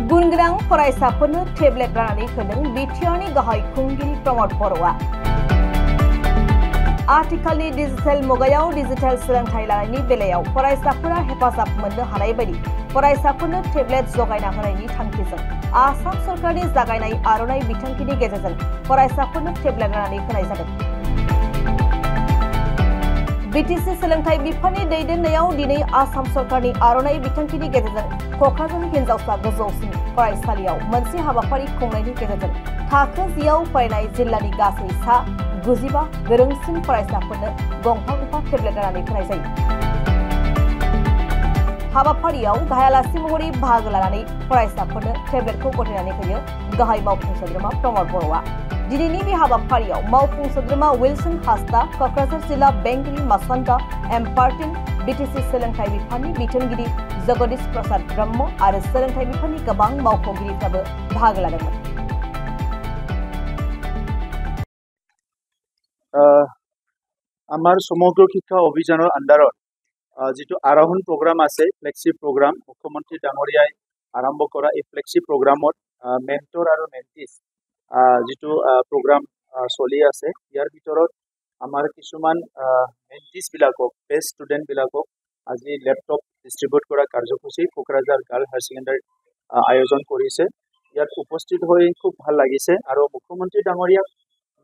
गुनगोनां फरायसाफोरनो टेब्लेट राननानै होदों बिटिआरनि गाहाय खुंगिरि प्रमद बर'आ। आथिखालनि डिजिटेल मुगायाव डिजिटेल सोलोंथाइ लानायनि बेलायाव फरायसाफोरा हेफाजाब मोननो हानाय बायदि फरायसाफोरनो टेब्लेट जगायना होनायनि थांखिजों आसाम सरकारनि जागायनाय आर'नाइ बिथांखिनि गेजेरजों फरायसाफोरनो टेब्लेट राननानै होनाय जादों। बीटीसी सोलोंथाइ बिफाननि दैदेननायाव दिनै आसाम सरकारनि आर'नाइ बिथांखिनि गेजेरजों क'क्राझार हिनजावसा गोजौसिन फरायसालियाव मोनसे हाबाफारि खुंनायनि गेजेरजों थाखो 10आव फरायनाय जिल्लानि गासै सा 95 गोरोंसिन फरायसाफोरनो गंफा टेब्लेट राननानै होनाय जायो। हाबाफारियाव गाहायालासि महरै बाहागो लानानै फरायसाफोरनो टेब्लेटखौ गथायनानै होयो गाहाय मावफुं सोद्रोमा प्रमद बर'आ। दिनैनि बे हाबाफारियाव मावफुं सोद्रोमा विल्सन हास्ता, क'क्राझार जिल्ला बेंगिरि मासान्ता एम्पार्टिन, बीटीसी सोलोंथाइ बिफाननि बिथोनगिरि जगदीश प्रसाद ब्रह्म आरो सोलोंथाइ बिफाननि गोबां मावख'गिरिफ्राबो बाहागो लादोंमोन। आमार समग्र शिक्षा अभियानर आन्दारत जितु आरोहण प्रग्राम आछे फ्लेक्सि प्रग्राम मुख्यमंत्री डांगरियाय आरम्भ करा এই फ्लेक्सि प्रग्रामत मेन्टर आरो मेन्टिस जितु प्रग्राम चलि आछे यार भितरत आमार किछुमान मेन्टिस बिलाকক बेस्ट स्टुडेन्ट बिलाকক আজি लैपटप डिस्ट्रिब्यूट करा कार्यसूची क'क्राझार गार्ल हायर सेकेंडारी आयोजन करिছে। ইয়াত उपस्थित হৈ खूब ভাল লাগিছে আৰু मुख्यमंत्री डांगरियाक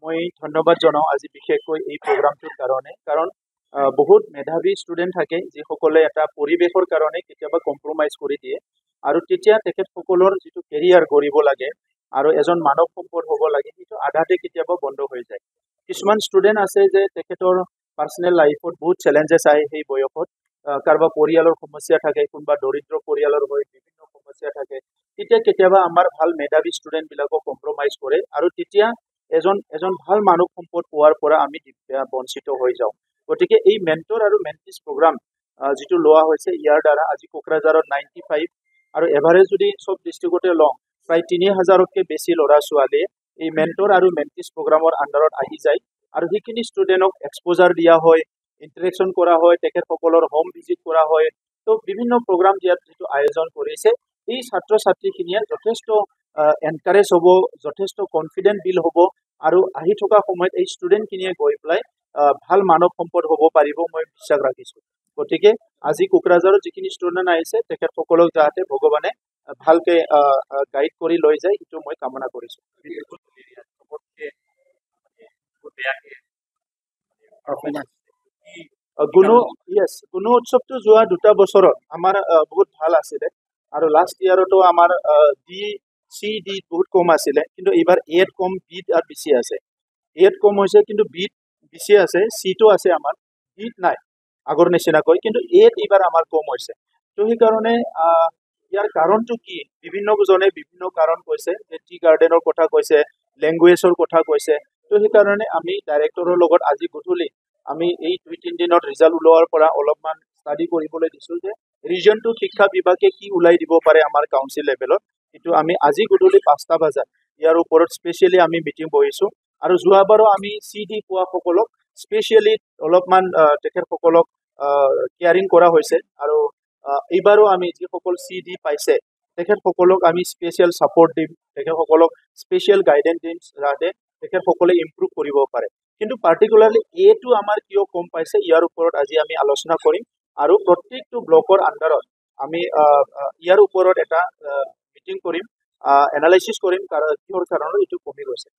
मैं धन्यवाद जनाओ आज विशेषকৈ এই प्रग्रामটোৰ কাৰণে কাৰণ बहुत मेधावी स्टूडेंट থাকে যিসকলে এটা পৰিবেশৰ কাৰণে কেতিয়াবা কম্প্ৰমাইজ কৰি দিয়ে আৰু তেতিয়া তেখেতসকলৰ যিটো কেৰিয়াৰ গঢ়িব লাগে আৰু এজন মানৱ সম্পদ হ'ব লাগে সেইটো আধাতে কেতিয়াবা বন্ধ হৈ যায়। কিছুমান ষ্টুডেন্ট আছে যে তেখেতৰ পাৰ্সোনেল লাইফত বহুত চ্যালেঞ্জেছ আহে সেই বয়সত কাৰোবাৰ পৰিয়ালৰ সমস্যা থাকে কোনোবা দৰিদ্ৰ পৰিয়ালৰ হৈ বিভিন্ন সমস্যা থাকে তেতিয়া কেতিয়াবা আমাৰ ভাল মেধাवी ষ্টুডেন্ট বিলাকক কম্প্ৰমাইজ কৰে আৰু তেতিয়া এজন ভাল মানৱ সম্পদ পোৱাৰ পৰা আমি বঞ্চিত হৈ যাওঁ। গতিকে এই মেন্টৰ আৰু মেন্টিছ প্ৰগ্ৰাম যেটো লোৱা হৈছে ইয়াৰ দ্বাৰা আজি কোকৰাঝাৰত 95 আৰু এভাৰেজ যদি সব ডিস্ট্ৰিক্টতে লং প্ৰায় 3000তকৈ বেছি ল'ৰা ছোৱালীয়ে এই মেন্টৰ আৰু মেন্টিছ প্ৰগ্ৰামৰ আন্ডাৰত আহি যায় আৰু সেইখিনি ষ্টুডেণ্টক এক্সপোজাৰ দিয়া হয়, ইন্টাৰেকশন কৰা হয়, তেখেতসকলৰ হোম ভিজিট কৰা হয়। তো বিভিন্ন প্ৰগ্ৰাম দিয়াত যেটো আয়োজন কৰিছে এই ছাত্ৰ ছাত্ৰীখিনিয়ে যথেষ্ট এনকাৰেজ হ'ব, যথেষ্ট কনফিডেন্ট বিল হ'ব আৰু আহি থকা সময়ত এই ষ্টুডেণ্টখিনিয়ে গৈ পেলাই ভাল মানৱ সম্পদ হ'ব পাৰিব মই বিশ্বাস ৰাখিছো। গতিকে আজি কোকৰাঝাৰত যিখিনি ষ্টুডেণ্ট আহিছে তেখেতসকলক যাতে ভগৱানে ভালকে গাইড কৰি লৈ যায় এইটো মই কামনা কৰিছো। গুণ উৎসৱটো যোৱা 2টা বছৰত আমাৰ বহুত ভাল আছিলে আৰু লাষ্ট ইয়াৰতো আমাৰ ডি বহুত কম আছিলে কিন্তু এইবাৰ এত কম বিত আৰু বেছি আছে। এত কম হৈছে কিন্তু বিত বেছি আছে, সিটো আছে আমাৰ বিত নাই আগৰ নিচিনাকৈ কিন্তু এত এইবাৰ আমাৰ কম হৈছে। তো সেই কাৰণে ইয়াৰ কাৰণটো কি বিভিন্নজনে বিভিন্ন কাৰণ কৈছে যে টি গাৰ্ডেনৰ কথা কৈছে, ল্যাঙ্গুৱেজৰ কথা কৈছে। তো সেই কাৰণে আমি ডাইৰেক্টৰৰ লগত আজি গধূলি আমি এই 2-3 দিনৰ ৰিজাল্ট ওলোৱাৰ পৰা অলপমান ষ্টাডি কৰিবলৈ দিছো যে ৰিজনটো শিক্ষা বিভাগে কি উলাই দিব পাৰে আমাৰ কাউন্সিল লেভেলত। কিন্তু আমি আজি গধূলি 5টা বজাত ইয়াৰ ওপৰত স্পেশালি আমি মিটিং বহিছো আৰু যোৱাবাৰো আমি সিডি পোৱা সকলক স্পেশালি অলপমান তেখেতসকলক কেয়াৰিং কৰা হৈছে আৰু এইবাৰো আমি যিসকল সিডি পাইছে তেখেতসকলক আমি স্পেশাল সাপোৰ্ট দিম, তেখেতসকলক স্পেশাল গাইডেন্স দিম যাতে তেখেতসকলে ইম্প্ৰুভ কৰিব পাৰে। কিন্তু পাৰ্টিকুলাৰলি এটো আমাৰ কিয় কম পাইছে ইয়াৰ ওপৰত আজি আমি আলোচনা কৰিম আৰু প্ৰত্যেকটো ব্লকৰ আন্ডাৰত আমি ইয়াৰ ওপৰত এটা মিটিং কৰিম, এনালাইসিস কৰিম কিহৰ কাৰণত এইটো কমি গৈছে।